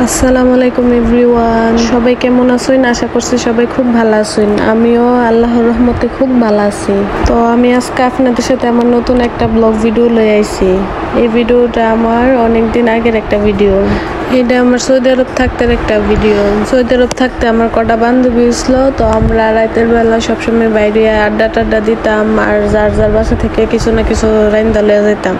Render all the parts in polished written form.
আসসালামু আলাইকুম এভরিওয়ান, সবাই কেমন আছেন? আশা করছি সবাই খুব ভালো আছেন। আমিও আল্লাহর রহমতে খুব ভালো আছি। তো আমি আজকে আপনাদের সাথে আমার নতুন একটা ব্লগ ভিডিও লয়ে আইছি। এই ভিডিওটা আমার অনেক দিন আগের একটা ভিডিও। এটা আমার সৌদি আরব থাকতে একটা ভিডিও। সৌদি আরব থাকতে আমার কটা বান্ধবী ছিল, তো আমরা রাতের বেলা সবসময় বাইরে আড্ডা টাড্ডা দিতাম আর যার যার বাসা থেকে কিছু না কিছু রাইন্দা লয়ে যেতাম।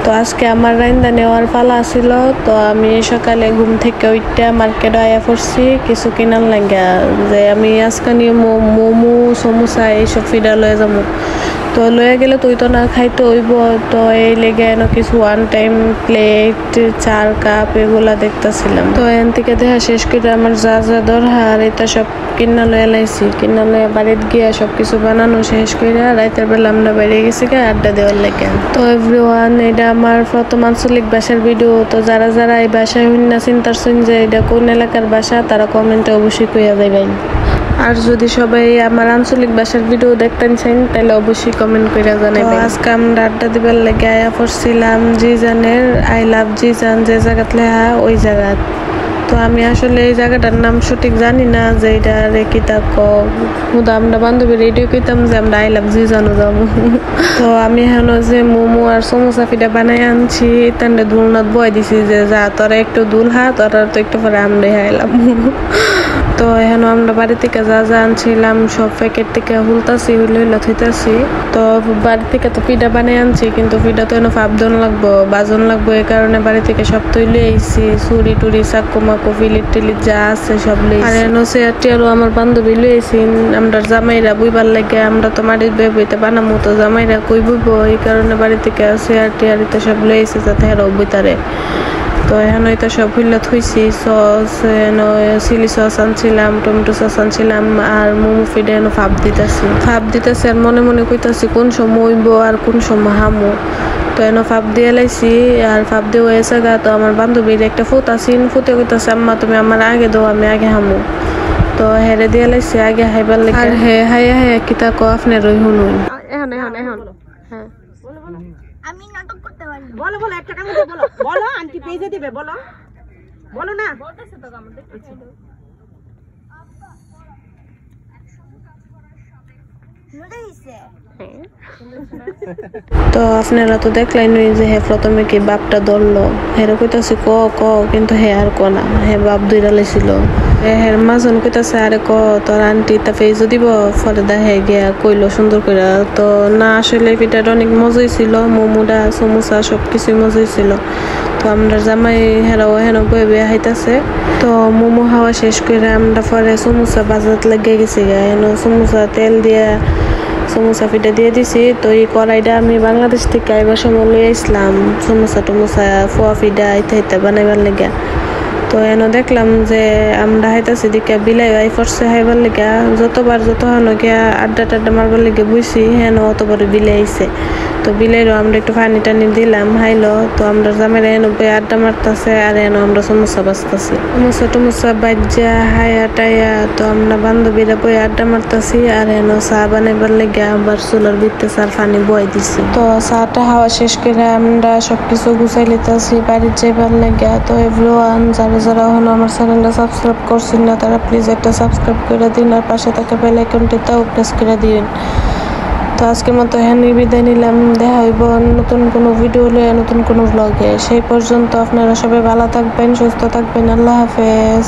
তো আজকে আমার রাইন্দা নেওয়ার পালা ছিল, তো আমি সকালে ঘুম থেকে উঠতে মার্কেটে আয়া পড়ছি কিছু কিনার লাগা, যে আমি আজকে নিয়ে মোমো সমোসা এইসব ফিডা লয়ে যাবো। তো লয়ে গেলে তুই তো না খাইতে হইব, তো এই লেগে কিছু ওয়ান টাইম প্লেট, চার কাপ এগুলা দেখতেছিলাম। তো এখান থেকে দেখা শেষ করে আমার যা যা দরকার এটা সব কিনা লয়ে লাইছি। কিনা লয়ে বাড়িতে গিয়া সবকিছু বানানো শেষ করে রাতের বেলা আমরা বেরিয়ে গেছি আড্ডা দেওয়ার লেগে। তো এভরিওয়ান, এটা আমার প্রথম আঞ্চলিক ভাষার ভিডিও। তো যারা যারা এই ভাষায় না চিন্তারছেন যে এটা কোন এলাকার ভাষা, তারা কমেন্টে অবশ্যই কইয়া যাবেন। আর যদি সবাই আমার আঞ্চলিক ভাষার ভিডিও দেখতেন চান, তাহলে অবশ্যই কমেন্ট করে জানাবেন। আজকে আমরা আড্ডা দিবার লেগে আয়া পড়ছিলাম জিজানের আই লাভ জিজান যে জায়গাত লেখা ওই জায়গা। তো আমি আসলে এই জায়গাটার নাম সঠিক জানি না যে এটা রেকিতা হুদা আমরা বান্ধবীর রেডিও কইতাম যে আমরা আই লাভ জিজানও যাবো। তো আমি এখন যে মোমো আর সমোসা ফিটা বানাই আনছি, তান্ডে দুলনাথ বয় দিছি যে যা তোরা একটু দুল হা, তোরা তো একটু পরে আমরা খাইলাম। তো এখন আমরা বাড়ি থেকে যা যা আনছিলাম সব প্যাকেট থেকে হুলতাছি, হুইলা থইতাছি। তো বাড়ি থেকে তো পিঠা বানাই আনছি, কিন্তু পিঠা তো এনে ফাবদন লাগবো, বাজন লাগবো, এই কারণে বাড়ি থেকে সব তৈলে আইছি। চুরি টুরি চাকু মাকু ফিলিট টিলিট যা আছে সব লই। আর এনে চেয়ারটি আরো আমার বান্ধবী লইছি। আমরা জামাইরা বইবার লাগে, আমরা তো মাটির বইতে বানামো, তো জামাইরা কই বইব, এই কারণে বাড়ি থেকে চেয়ার টিয়ারিতে সব লইছি যাতে হেরাও বইতারে। তো এখন এটা সব হইলে থইছি। সস চিলি সস আনছিলাম, টমেটো সস আনছিলাম, আর মোমো ফিডে ভাব দিতেছি আর মনে মনে কইতাছি কোন সময় হইব আর কোন সময় হামো। তো এনে ফাপ দিয়ে লাইছি, আর ফাপ দিয়ে হয়েছে গা। তো আমার বান্ধবীর একটা ফুট আসিন, ফুটে কইতাছে আম্মা তুমি আমার আগে দাও, আমি আগে হামো। তো হেরে দিয়ে লাইছি আগে হাইবার লেগে। আর হাইয়া কিতা কো আপনার রই হুনুন এখন হ্যাঁ আমি নাটক করতে পারি। বলো বলো, একটা কাম করে বলো, বলো আন্টি পেজে দিবে, বলো বলো না বলতেছে তো আমার দেখতে তো আপনারা তো দেখলেন যে হে প্রথমে কি বাপটা ধরলো, হেরে কইতাছি ক ক, কিন্তু হে আর ক না, হে বাপ দুইটা লাইছিল। হের মাজন কইতাছে আরে ক তোর আন্টি তা ফেজ দিব, ফলে দেখে গিয়া কইলো সুন্দর করে। তো না আসলে পিঠাটা অনেক মজাই ছিল, মোমোটা সমোসা সবকিছুই মজাই ছিল। তো আমরা জামাই হেরাও হেন বয়ে বয়ে হাইতাছে। তো মোমো খাওয়া শেষ করে আমরা পরে সমোসা বাজার লেগে গেছি গা। হেন সমোসা তেল দিয়া সমোসা পিঠা দিয়ে দিছি। তো এই কড়াইটা আমি বাংলাদেশ থেকে আইবার সময় লই আসলাম সমোসা টমোসা ফোয়া ফিডা ইত্যাদি বানাইবার লেগে। তো এনে দেখলাম যে আমরা হাইতাছি দিকে বিলাই আই পড়ছে হাইবার লেগে। যতবার যত হানো গিয়া আড্ডা টাড্ডা মারবার লেগে বুঝছি হেন অতবার বিলাই আইছে। তো বিলাইরও আমরা একটু পানি টানি দিলাম, হাইলো। তো আমরা জামের এনে বই আড্ডা মারতেছে, আর এনে আমরা সমোসা বাজতেছি, সমোসা টমোসা বাজ্যা হায়া টাইয়া। তো আমরা বান্ধবীরা বই আড্ডা মারতেছি, আর এনে চা বানাইবার লেগে আবার চুলার ভিতরে চার পানি বয় দিছি। তো চাটা খাওয়া শেষ করে আমরা সবকিছু গুছাই লিতেছি বাড়ির যাইবার লেগে। তো এভরিওয়ান, যারা যারা এখন আমার চ্যানেলটা সাবস্ক্রাইব করছেন না, তারা প্লিজ একটা সাবস্ক্রাইব করে দিন, আর পাশে থাকা বেল আইকনটিতেও প্রেস করে দিন। তো আজকের মতো এখানেই বিদায় নিলাম। দেখা হইব নতুন কোনো ভিডিও লয়ে, নতুন কোনো ব্লগে। সেই পর্যন্ত আপনারা সবাই ভালো থাকবেন, সুস্থ থাকবেন। আল্লাহ হাফেজ।